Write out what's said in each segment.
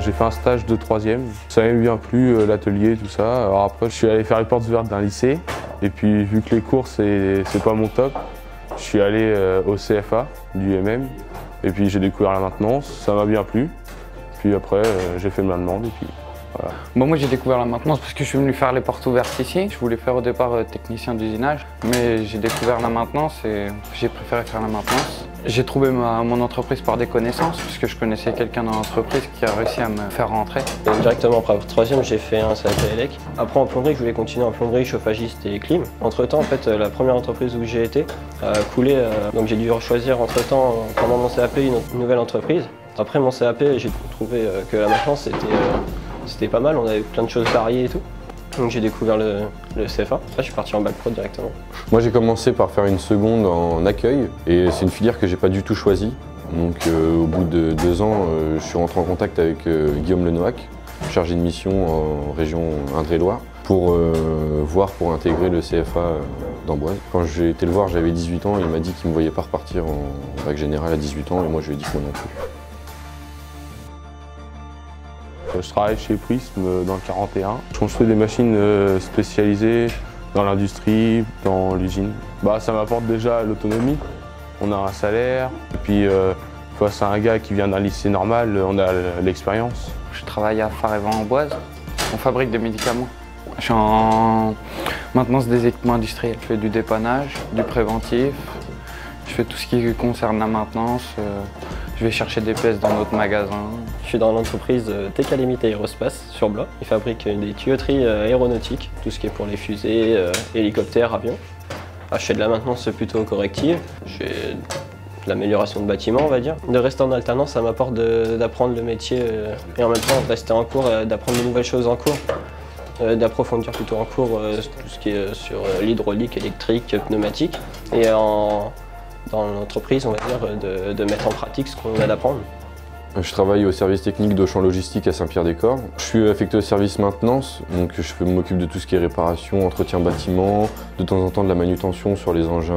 J'ai fait un stage de 3e. Ça m'a bien plu, l'atelier, tout ça. Alors après, je suis allé faire les portes ouvertes d'un lycée. Et puis, vu que les cours, c'est pas mon top, je suis allé au CFA du MM. Et puis, j'ai découvert la maintenance. Ça m'a bien plu. Puis après, j'ai fait ma demande. Et puis, voilà. Bon, moi, j'ai découvert la maintenance parce que je suis venu faire les portes ouvertes ici. Je voulais faire au départ technicien d'usinage. Mais j'ai découvert la maintenance et j'ai préféré faire la maintenance. J'ai trouvé mon entreprise par des connaissances, puisque je connaissais quelqu'un dans l'entreprise qui a réussi à me faire rentrer. Directement après avoir 3e, j'ai fait un CAP ELEC. Après en plomberie, je voulais continuer en plomberie, chauffagiste et clim. Entre temps, en fait, la première entreprise où j'ai été a coulé, donc j'ai dû choisir entre temps, pendant mon CAP, une nouvelle entreprise. Après mon CAP, j'ai trouvé que la maintenance c'était pas mal, on avait plein de choses variées et tout. Donc j'ai découvert le CFA. Après, je suis parti en bac pro directement. Moi, j'ai commencé par faire une seconde en accueil et c'est une filière que j'ai pas du tout choisie. Donc au bout de 2 ans, je suis rentré en contact avec Guillaume Lenoac, chargé de mission en région Indre-et-Loire, pour pour intégrer le CFA d'Amboise. Quand j'ai été le voir, j'avais 18 ans, il m'a dit qu'il ne me voyait pas repartir en bac général à 18 ans et moi je lui ai dit que moi non plus. Je travaille chez Prism dans le 41. Je construis des machines spécialisées dans l'industrie, dans l'usine. Ça m'apporte déjà l'autonomie. On a un salaire. Et puis face à un gars qui vient d'un lycée normal, on a l'expérience. Je travaille à Phare et Vent Amboise. On fabrique des médicaments. Je suis en maintenance des équipements industriels. Je fais du dépannage, du préventif. Je fais tout ce qui concerne la maintenance. Je vais chercher des pièces dans notre magasin. Je suis dans l'entreprise Tekalemit Aerospace sur Blois. Ils fabriquent des tuyauteries aéronautiques, tout ce qui est pour les fusées, hélicoptères, avions. Je fais de la maintenance plutôt corrective. Je fais de l'amélioration de bâtiments, on va dire. De rester en alternance, ça m'apporte d'apprendre le métier et en même temps de rester en cours, d'apprendre de nouvelles choses en cours. D'approfondir plutôt en cours tout ce qui est sur l'hydraulique, électrique, pneumatique. Et dans l'entreprise, on va dire, de mettre en pratique ce qu'on a d'apprendre. Je travaille au service technique d'Auchan Logistique à Saint-Pierre-des-Corps. Je suis affecté au service maintenance, donc je m'occupe de tout ce qui est réparation, entretien bâtiment, de temps en temps de la manutention sur les engins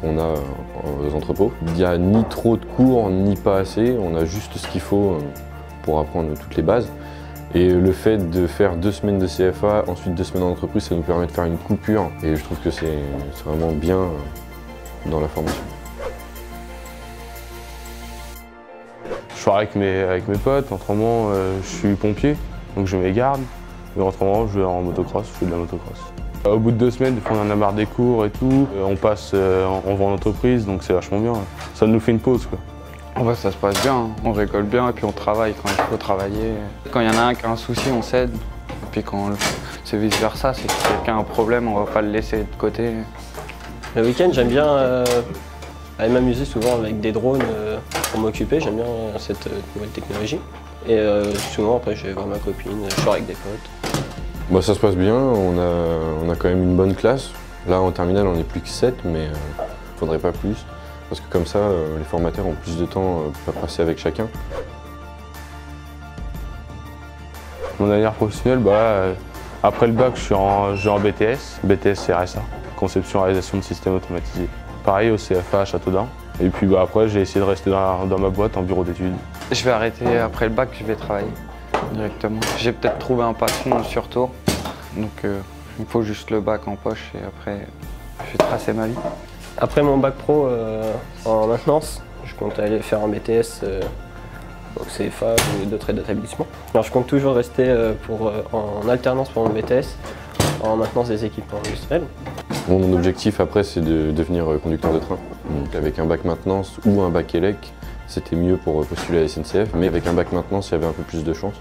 qu'on a aux entrepôts. Il n'y a ni trop de cours, ni pas assez, on a juste ce qu'il faut pour apprendre toutes les bases. Et le fait de faire 2 semaines de CFA, ensuite 2 semaines en entreprise, ça nous permet de faire une coupure. Et je trouve que c'est vraiment bien dans la formation. Je pars avec mes potes, autrement je suis pompier, donc je mets garde. Mais autrement je vais en motocross, je fais de la motocross. Au bout de 2 semaines, des fois on en a marre des cours et tout. On passe, on va en entreprise, donc c'est vachement bien. Ça nous fait une pause, quoi. En vrai, ça se passe bien, on rigole bien et puis on travaille quand il faut travailler. Quand il y en a un qui a un souci, on s'aide. Et puis quand c'est vice versa, si quelqu'un a un problème, on va pas le laisser de côté. Le week-end, j'aime bien aller m'amuser souvent avec des drones pour m'occuper. J'aime bien cette nouvelle technologie. Et souvent, après, je vais voir ma copine, je sors avec des potes. Ça se passe bien, on a quand même une bonne classe. Là, en terminale, on n'est plus que 7, mais il faudrait pas plus. Parce que comme ça, les formateurs ont plus de temps pour passer avec chacun. Mon avenir professionnel, après le bac, je suis en BTS. BTS RSA, conception et réalisation de systèmes automatisés. Pareil au CFA à Châteaudun. Et puis après, j'ai essayé de rester dans ma boîte en bureau d'études. Je vais arrêter après le bac, je vais travailler directement. J'ai peut-être trouvé un patron sur tour. Donc il faut juste le bac en poche et après, je vais tracer ma vie. Après mon bac pro en maintenance, je compte aller faire un BTS au CFA ou d'autres établissements. Alors je compte toujours rester en alternance pour mon BTS en maintenance des équipements industriels. Mon objectif après, c'est de devenir conducteur de train. Donc avec un bac maintenance ou un bac ELEC, c'était mieux pour postuler à la SNCF, mais avec un bac maintenance, il y avait un peu plus de chance.